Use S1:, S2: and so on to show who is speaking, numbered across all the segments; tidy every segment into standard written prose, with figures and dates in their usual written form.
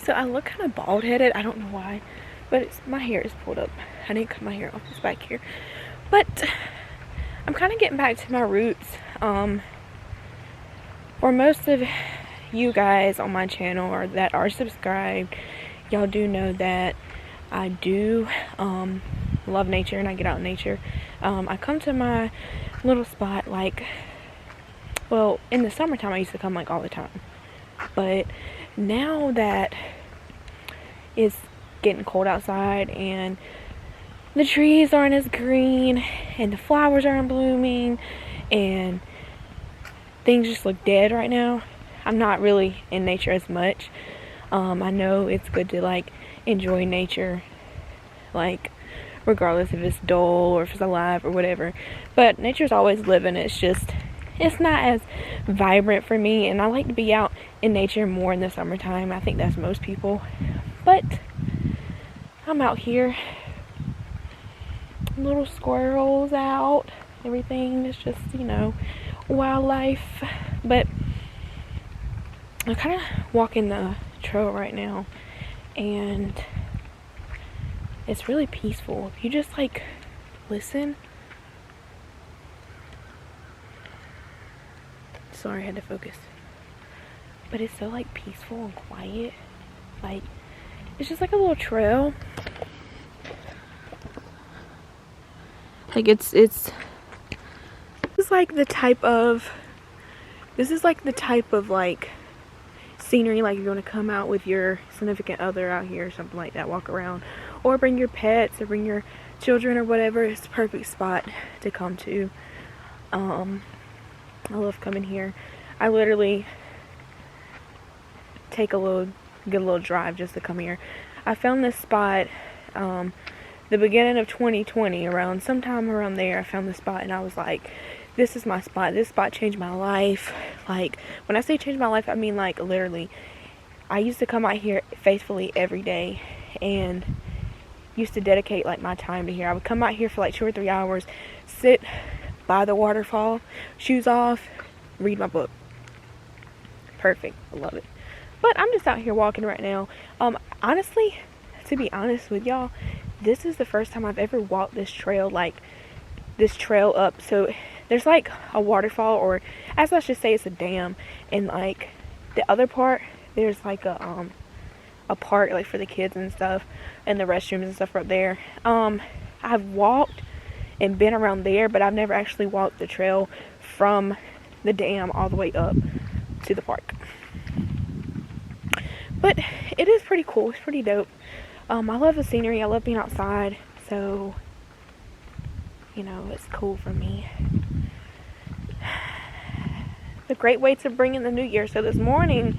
S1: So I look kind of bald-headed. I don't know why, but my hair is pulled up. I didn't cut my hair off. It's back here. But I'm kind of getting back to my roots. For most of you guys on my channel or that are subscribed, y'all do know that I do love nature and I get out in nature. I come to my little spot like, well, in the summertime I used to come like all the time, but now that it's getting cold outside and the trees aren't as green and the flowers aren't blooming and things just look dead right now, I'm not really in nature as much. I know it's good to like enjoy nature, like regardless if it's dull or if it's alive or whatever, but nature's always living. It's just, it's not as vibrant for me, and I like to be out in nature more in the summertime. I think that's most people, but I'm out here, little squirrels out, everything is just, you know, wildlife. But I'm kind of walking the trail right now, and it's really peaceful. If you just like listen. Sorry, I had to focus. But it's so like peaceful and quiet. Like, it's just like a little trail. Like it's like the type of, this is like the type of like scenery, like if you want to come out with your significant other out here or something like that, walk around, or bring your pets or bring your children or whatever. It's the perfect spot to come to. I love coming here. I literally get a little drive just to come here. I found this spot the beginning of 2020, sometime around there. I found this spot and I was like, this is my spot. This spot changed my life. Like, when I say changed my life, I mean like literally. I used to come out here faithfully every day and used to dedicate like my time to here. I would come out here for like 2 or 3 hours, sit by the waterfall, shoes off, read my book. Perfect. I love it. But I'm just out here walking right now. Honestly, to be honest with y'all, this is the first time I've ever walked this trail, like this trail up. So there's like a waterfall, or as I should say, it's a dam, and like the other part, there's like a park like for the kids and stuff, and the restrooms and stuff are up there. I've walked and been around there, but I've never actually walked the trail from the dam all the way up to the park. But it is pretty cool. It's pretty dope. I love the scenery. I love being outside, so you know, it's cool for me. The great way to bring in the new year. So this morning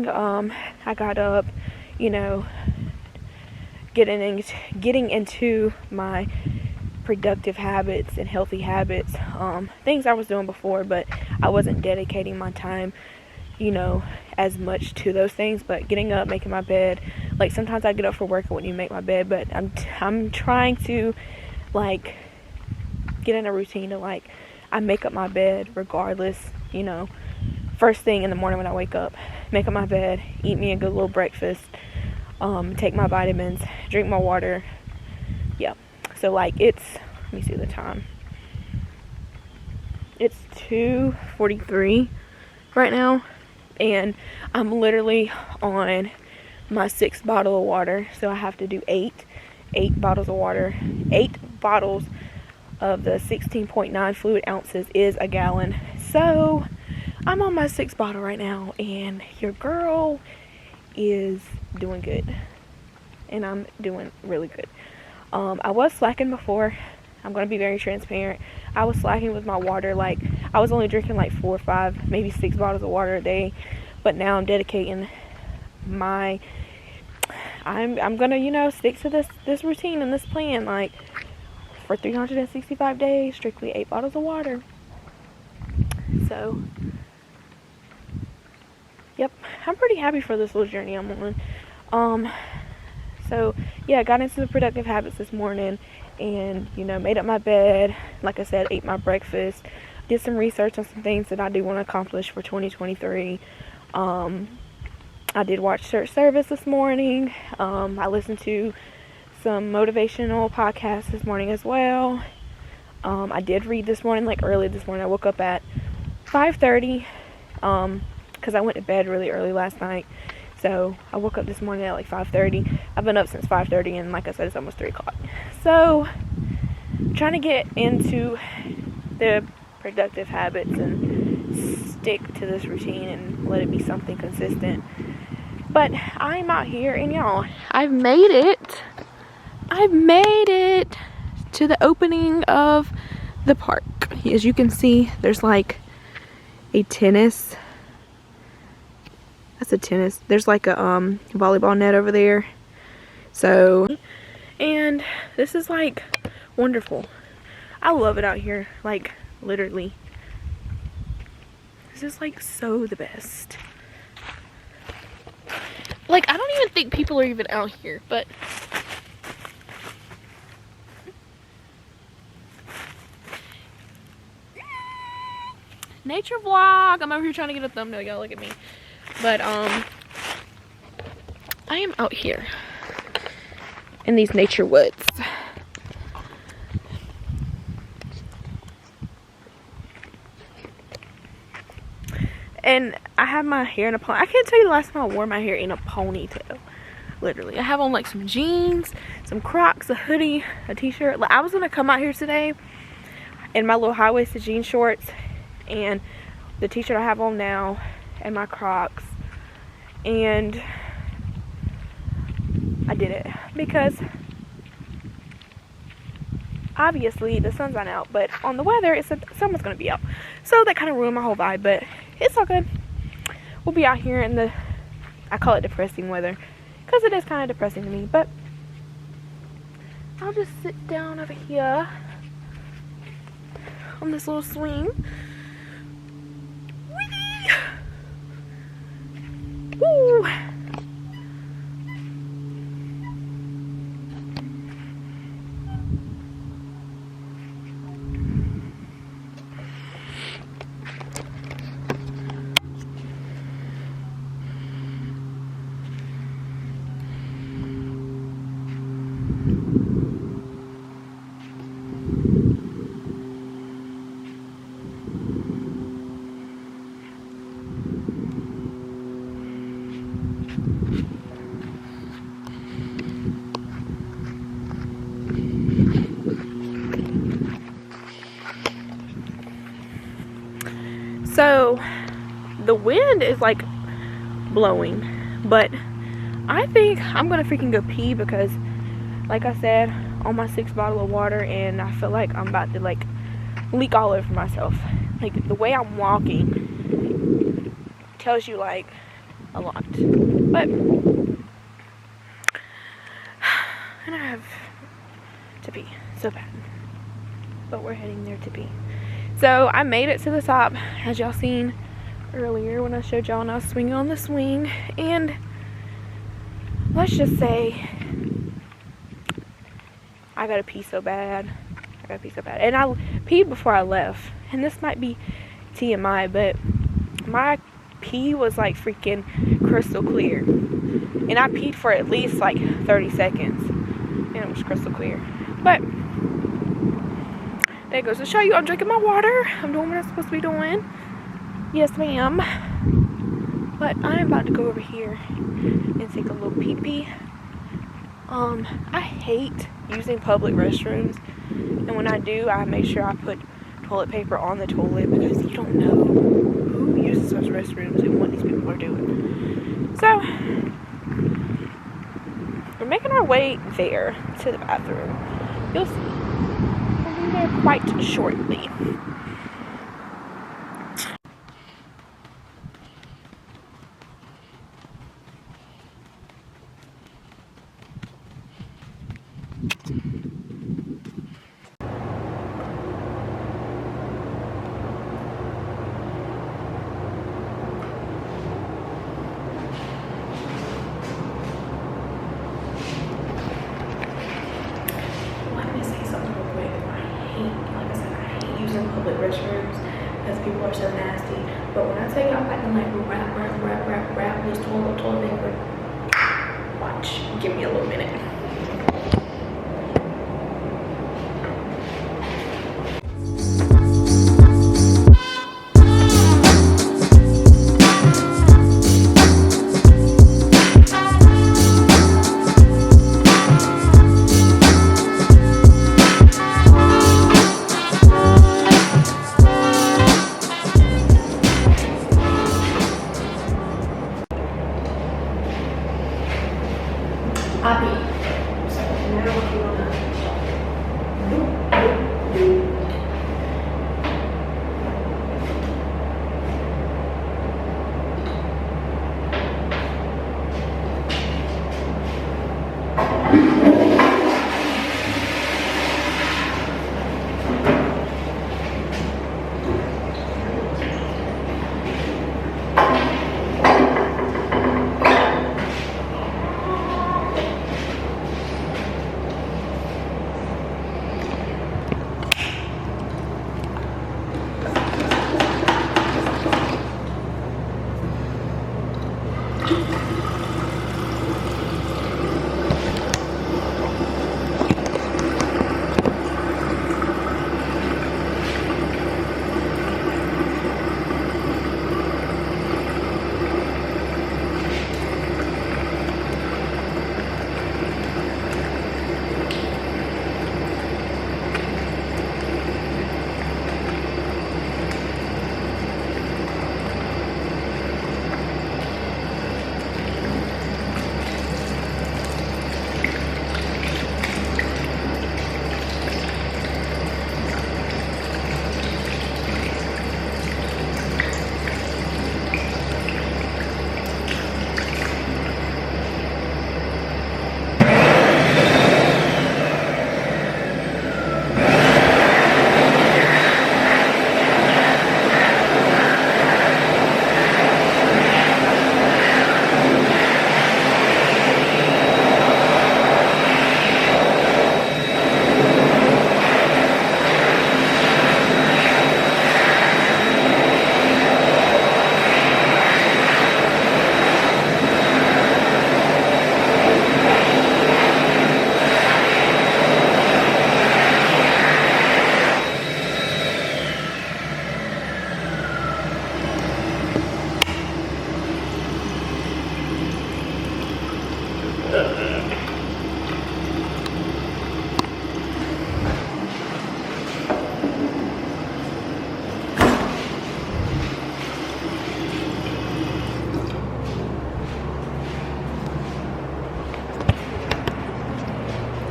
S1: I got up, you know, getting into my productive habits and healthy habits, things I was doing before, but I wasn't dedicating my time, you know, as much to those things. But getting up, making my bed, like sometimes I get up for work and wouldn't even make my bed, but I'm trying to like get in a routine to like, I make up my bed regardless, you know, first thing in the morning when I wake up, make up my bed, eat me a good little breakfast, take my vitamins, drink my water. Yeah. So like it's, let me see the time. It's 2:43 right now, and I'm literally on my 6th bottle of water. So I have to do eight bottles of water. 8 bottles of the 16.9 fluid ounces is a gallon. So I'm on my 6th bottle right now, and your girl is doing good, and I'm doing really good. I was slacking before. I'm going to be very transparent. I was slacking with my water. Like, I was only drinking like 4 or 5, maybe 6 bottles of water a day. But now I'm dedicating I'm going to, you know, stick to this routine and this plan. Like, for 365 days, strictly 8 bottles of water. So, yep, I'm pretty happy for this little journey I'm on. So yeah, I got into the productive habits this morning, and you know, made up my bed, like I said, ate my breakfast, did some research on some things that I do want to accomplish for 2023. I did watch church service this morning. I listened to some motivational podcasts this morning as well. I did read this morning, like early this morning. I woke up at 5:30 because I went to bed really early last night. So I woke up this morning at like 5:30. I've been up since 5:30, and like I said, it's almost 3 o'clock. So I'm trying to get into the productive habits and stick to this routine and let it be something consistent. But I'm out here, and y'all, I've made it to the opening of the park. As you can see, there's like a tennis. That's a tennis. There's like a volleyball net over there. So, and this is like wonderful. I love it out here. Like, literally. This is like so the best. Like, I don't even think people are even out here, but nature vlog. I'm over here trying to get a thumbnail, y'all look at me. But I am out here in these nature woods. And I have my hair in a pony. I can't tell you the last time I wore my hair in a ponytail. Literally. I have on like some jeans, some Crocs, a hoodie, a t-shirt. Like, I was gonna come out here today in my little high-waisted jean shorts and the t-shirt I have on now and my Crocs, and I did it because obviously the sun's not out, but on the weather it said someone's gonna be out, so that kind of ruined my whole vibe. But it's all good. We'll be out here in the, I call it depressing weather because it is kind of depressing to me. But I'll just sit down over here on this little swing. Woo! So the wind is like blowing, but I think I'm gonna freaking go pee because, like I said, on my 6th bottle of water, and I feel like I'm about to like leak all over myself. Like, the way I'm walking tells you like a lot. But and I have to pee so bad, but we're heading there to pee. So I made it to the top, as y'all seen earlier when I showed y'all when I was swinging on the swing. And let's just say I gotta pee so bad. And I peed before I left. And this might be TMI, but my pee was like freaking crystal clear. And I peed for at least like 30 seconds. And it was crystal clear. But that goes to show you I'm drinking my water. I'm doing what I'm supposed to be doing. Yes, ma'am. But I'm about to go over here and take a little pee-pee. I hate using public restrooms. And when I do, I make sure I put toilet paper on the toilet because you don't know who uses those restrooms and what these people are doing. So, we're making our way there to the bathroom. You'll see. There quite shortly. Let me say something real quick. Like I said, I hate using public restrooms because people are so nasty. But when I tell you I can like rap this toilet paper, watch. Give me a little minute.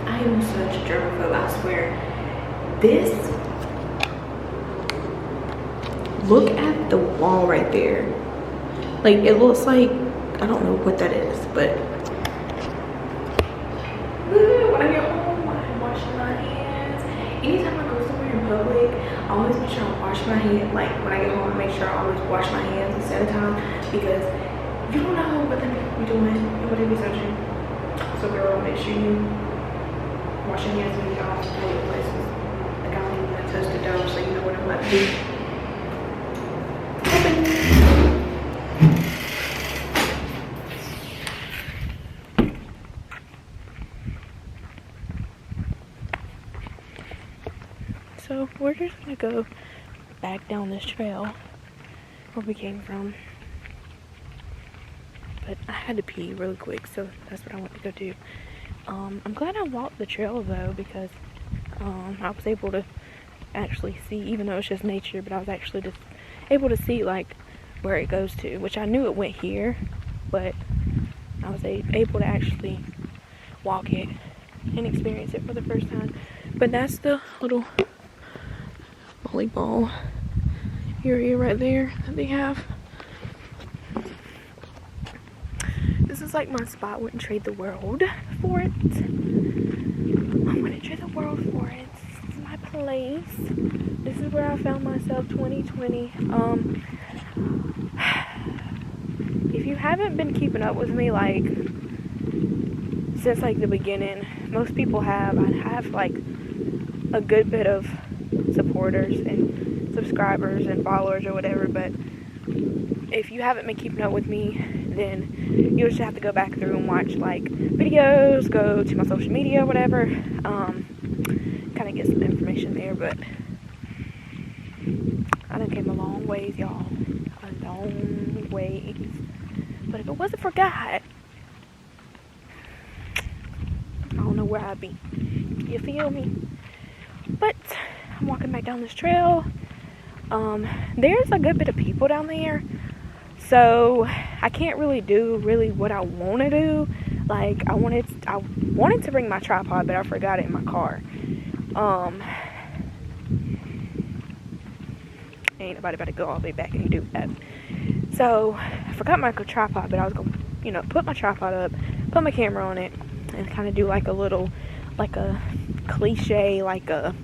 S1: I am such a germaphobe, I swear. This, look at the wall right there. Like, it looks like, I don't know what that is, but when I get home, I'm washing my hands. Anytime I go somewhere in public, I always make sure I wash my hands. Like, when I get home, I make sure I always wash my hands and sanitize, because you don't know what they be doing and what they be touching. So girl, make sure you wash your hands when you get off the toilet places. Like, I don't even want to touch the dough, so you know what I'm about to do. So we're just gonna go back down this trail where we came from. But I had to pee really quick, so that's what I went to go do. I'm glad I walked the trail though, because I was able to actually see, even though it's just nature, but I was actually just able to see like where it goes to, which I knew it went here, but I was able to actually walk it and experience it for the first time. But that's the little volleyball area right there that they have. This is like my spot. Wouldn't trade the world for it. I wouldn't trade the world for it. This is my place. This is where I found myself 2020. If you haven't been keeping up with me like since like the beginning, most people have. I have like a good bit of supporters, and subscribers and followers or whatever, but if you haven't been keeping up with me, then you'll just have to go back through and watch like videos, go to my social media or whatever, kind of get some information there. But I done came a long ways, y'all, a long ways. But if it wasn't for God, I don't know where I'd be. You feel me? But I'm walking back down this trail. There's a good bit of people down there, so I can't really do what I want to do. Like I wanted to bring my tripod, but I forgot it in my car. Ain't nobody about to go all the way back and do that. So I forgot my tripod, but I was gonna, put my tripod up, put my camera on it, and kind of do like a little, like a cliche, like a,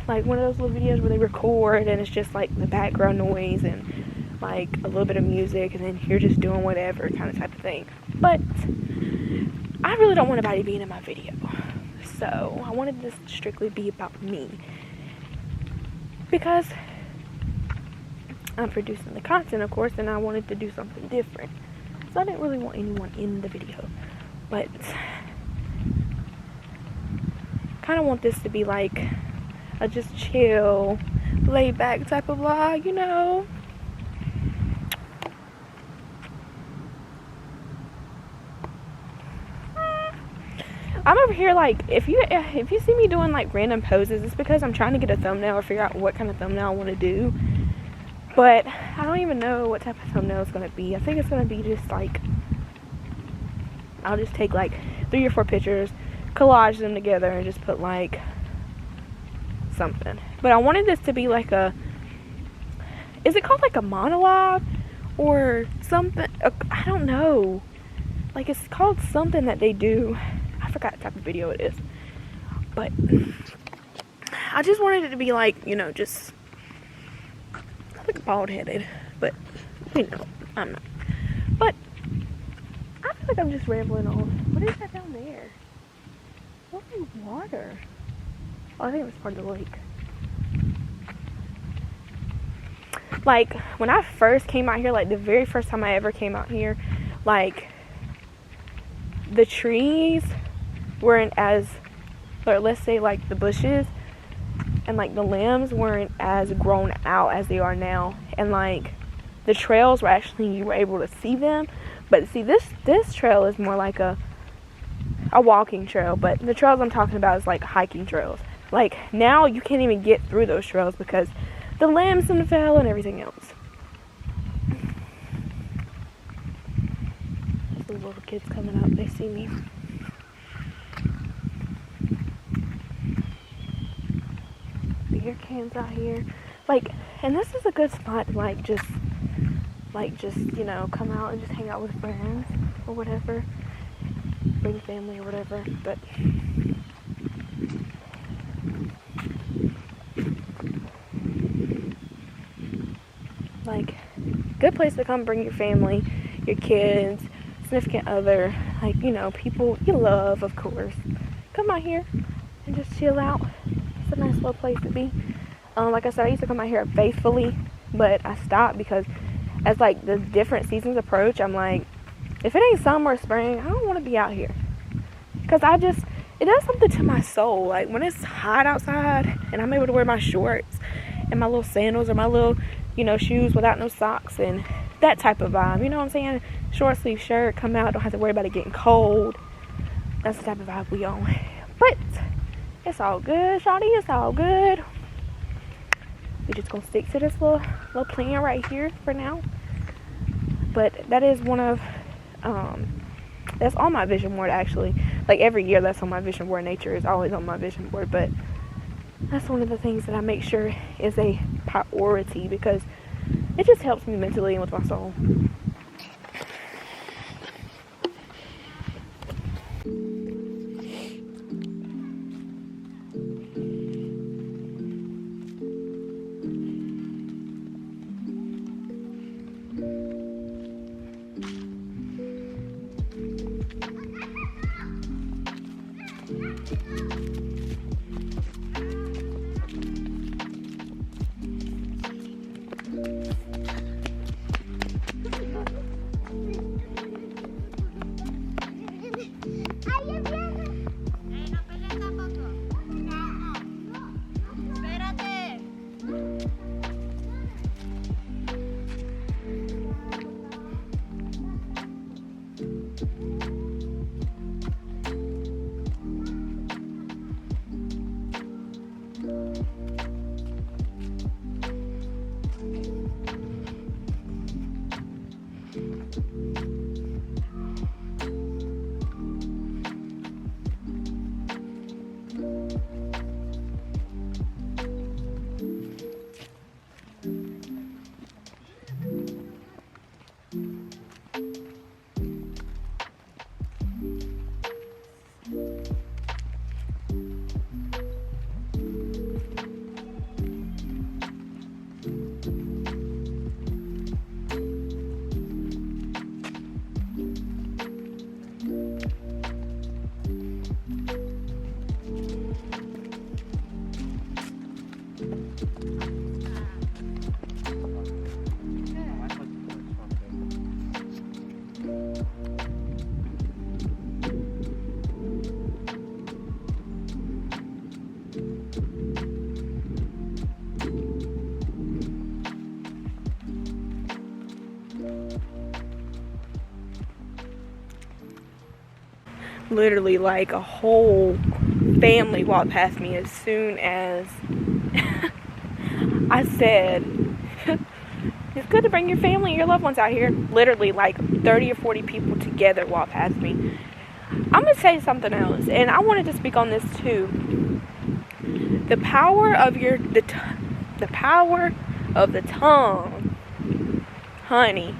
S1: like one of those little videos where they record and it's just like the background noise and like a little bit of music, and then you're just doing whatever kind of type of thing. But I really don't want anybody being in my video, so I wanted this to strictly be about me, because I'm producing the content, of course, and I wanted to do something different. So I didn't really want anyone in the video, but kind of want this to be like a just chill, laid back type of vlog, I'm over here like, if you see me doing like random poses, it's because I'm trying to get a thumbnail or figure out what kind of thumbnail I want to do. But I don't even know what type of thumbnail it's going to be. I think it's going to be just like, I'll just take like 3 or 4 pictures, collage them together, and just put like something. But I wanted this to be like is it called like a monologue or something? I don't know. Like it's called something that they do. I forgot what type of video it is. But I just wanted it to be like, just like bald-headed. But, I'm not. But I feel like I'm just rambling on. What is that down there? What's the water? Oh, I think it was part of the lake. Like, when I first came out here, like the very first time I ever came out here, like the trees weren't as, or let's say like the bushes and like the limbs weren't as grown out as they are now, and like the trails were actually, you were able to see them. But see, this trail is more like a walking trail, but the trails I'm talking about is like hiking trails. Like now you can't even get through those trails because the limbs and the fell and everything else. The little kids coming up, they see me. Beer cans out here, like, and this is a good spot to like just come out and just hang out with friends or whatever, bring family or whatever. But like, good place to come bring your family, your kids, significant other, like, people you love, of course. Come out here and just chill out. It's a nice little place to be. Like I said, I used to come out here faithfully, but I stopped because as like the different seasons approach, I'm like, if it ain't summer or spring, I don't want to be out here, because it does something to my soul. Like when it's hot outside and I'm able to wear my shorts and my little sandals or my little shoes without no socks and that type of vibe, you know what I'm saying? Short sleeve shirt, come out, don't have to worry about it getting cold. That's the type of vibe we on. But it's all good, shawty, it's all good. We just gonna stick to this little plan right here for now. But that is one of that's on my vision board, actually. Like every year that's on my vision board. Nature is always on my vision board, but that's one of the things that I make sure is a priority, because it just helps me mentally and with my soul. Literally, like, a whole family walked past me as soon as I said, it's good to bring your family and your loved ones out here. Literally, like, 30 or 40 people together walked past me. I'm going to say something else, and I wanted to speak on this too. The power of the power of the tongue, honey,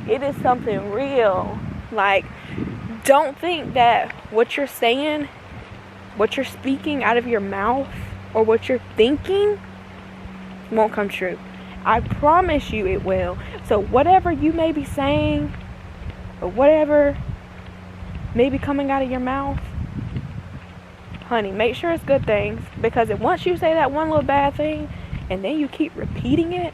S1: it is something real. Like, don't think that what you're saying, what you're speaking out of your mouth, or what you're thinking won't come true. I promise you it will. So whatever you may be saying, or whatever may be coming out of your mouth, honey, make sure it's good things. Because once you say that one little bad thing, and then you keep repeating it,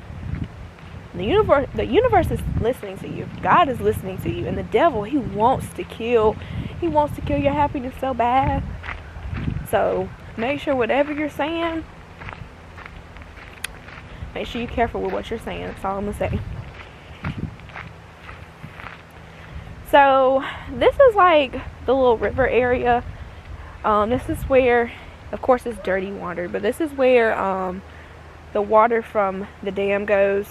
S1: the universe is listening to you. God is listening to you. And the devil, he wants to kill your happiness so bad. So make sure whatever you're saying, make sure you're careful with what you're saying. That's all I'm going to say. So this is like the little river area. This is where, of course, it's dirty water, but this is where the water from the dam goes.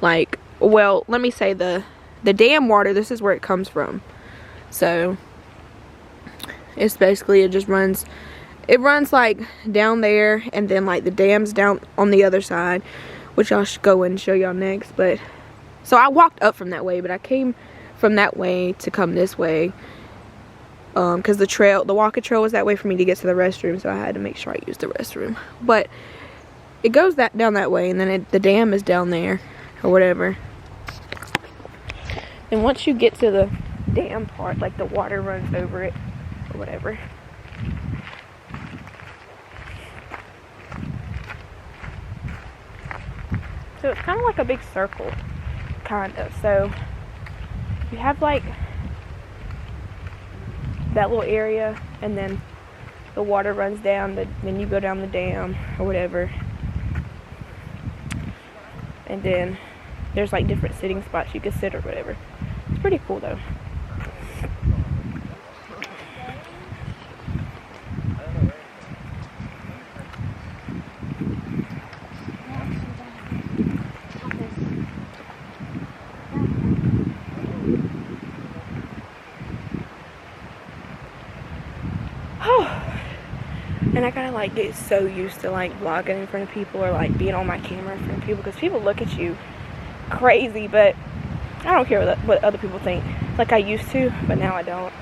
S1: Like, well, let me say the dam water, this is where it comes from. So it's basically, it runs like down there, and then like the dam's down on the other side, which I'll go and show y'all next. But so I walked up from that way, but I came from that way to come this way, because the walking trail was that way for me to get to the restroom, so I had to make sure I used the restroom. But it goes down that way, and then the dam is down there or whatever. And once you get to the dam part, like the water runs over it or whatever. So it's kind of like a big circle, kind of. So you have like that little area, and then the water runs down, then you go down the dam or whatever. And then there's like different sitting spots you can sit or whatever. It's pretty cool though. And I gotta like get so used to like vlogging in front of people, or like being on my camera in front of people, because people look at you crazy. But I don't care what other people think. Like I used to, but now I don't.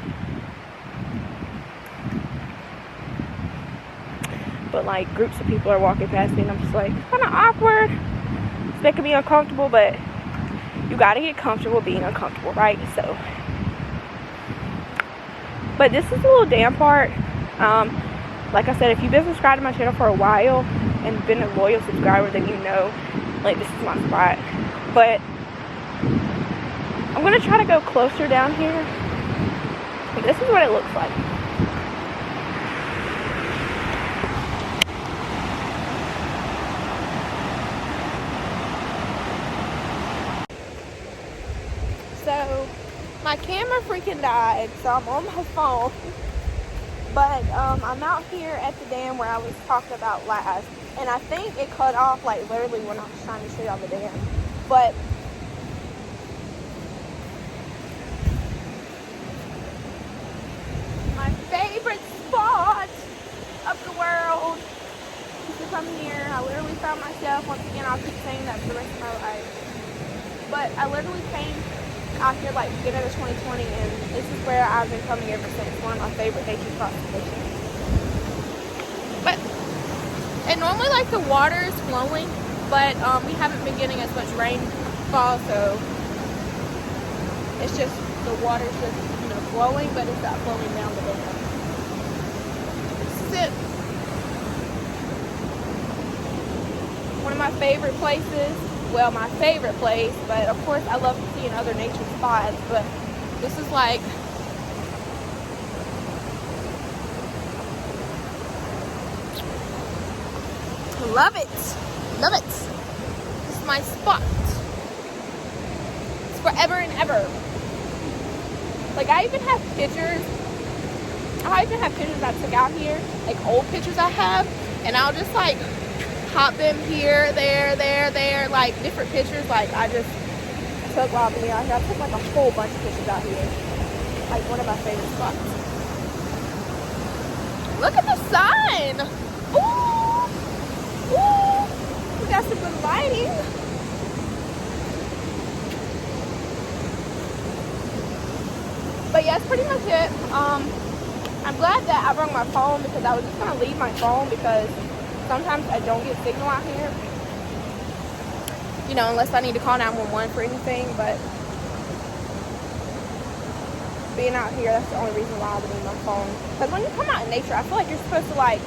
S1: But like groups of people are walking past me, and I'm just like, kind of awkward. It's making me uncomfortable, but you gotta get comfortable being uncomfortable, right? So, but this is a little dam part. Like I said, if you've been subscribed to my channel for a while and been a loyal subscriber, then you know, like, this is my spot. But I'm going to try to go closer down here. But this is what it looks like. So, my camera freaking died, so I'm on my phone. But I'm out here at the dam where I was talking about last, and I think it cut off like literally when I was trying to show y'all the dam. But my favorite spot of the world is to come here. I literally found myself, once again, I'll keep saying that for the rest of my life. But I literally came out here like beginning of 2020, and this is where I've been coming ever since. One of my favorite nature spots to fish. But and normally like the water is flowing, but we haven't been getting as much rainfall, so it's just the water's just flowing, but it's not flowing down the dam. This is it. One of my favorite places. Well, my favorite place, but of course I love seeing other nature spots, but this is like love it. This is my spot. It's forever and ever. Like I even have pictures I took out here, like old pictures I have, and I'll just like pop them here, there, like different pictures. Like I just took while being out here. I took like a whole bunch of pictures out here. Like one of my favorite spots. Look at the sun! Ooh! Ooh! We got some good lighting. But yeah, that's pretty much it. I'm glad that I brought my phone, because I was just gonna leave my phone because sometimes I don't get signal out here, unless I need to call 911 for anything. But being out here, that's the only reason why I would need my phone. Because when you come out in nature, I feel like you're supposed to like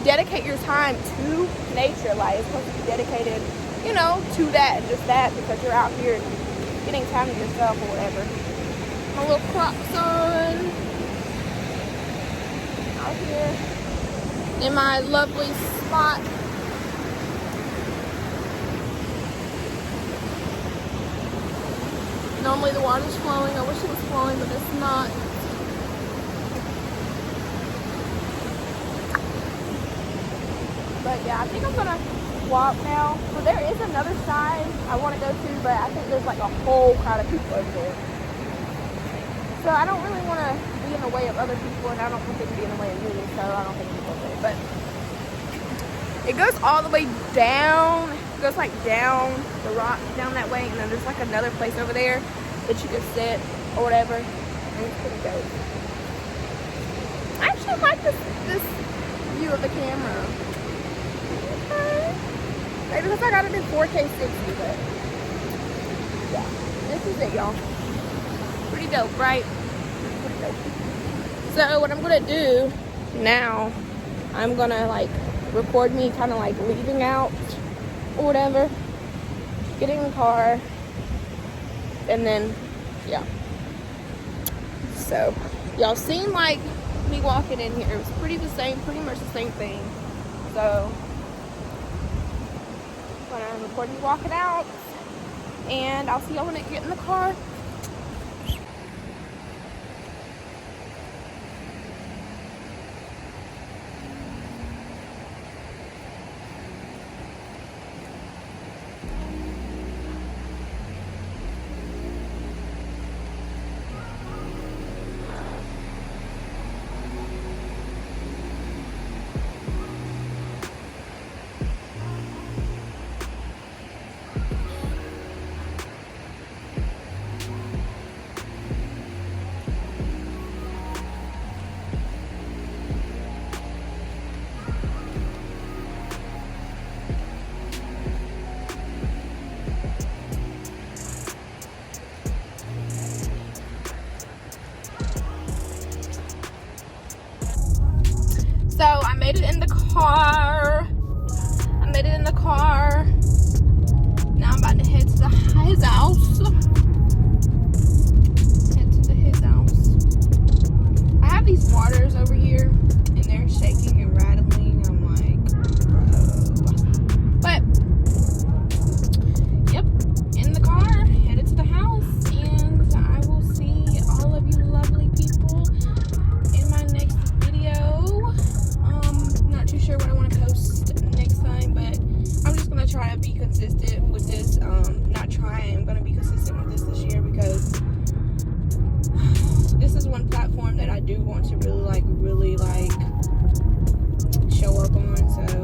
S1: dedicate your time to nature. Like it's supposed to be dedicated, to that and just that, because you're out here getting time to yourself or whatever. My little Crocs on out here in my lovely spot. Normally the water's flowing. I wish it was flowing, but it's not. But yeah, I think I'm gonna walk now. So there is another side I want to go to, but I think there's like a whole crowd of people over there. So I don't really want to be in the way of other people, and I don't want them to be in the way of me, so I don't think it's okay. But it goes all the way down. It goes like down the rock, down that way, and then there's like another place over there that you can sit or whatever. And it's pretty dope. I actually like this view of the camera. Okay. Maybe because I got it in 4K 60, but yeah, this is it, y'all. Pretty dope, right? Pretty dope. So what I'm gonna do now, I'm gonna like record me kind of like leaving out or whatever, getting in the car, and then yeah. So y'all seen like me walking in here. It was pretty much the same thing. So I'm gonna record me walking out, and I'll see y'all when I get in the car. So I made it in the car. Now I'm about to head to his house. I have these waters over here, and they're shaking and rattling. I'm like, bro. But, yep, in the car, headed to the house, and I will see all of you lovely people in my next video. to post next time, but I'm just going to try to be consistent with this. Not try, I'm going to be consistent with this year, because this is one platform that I do want to really show up on. So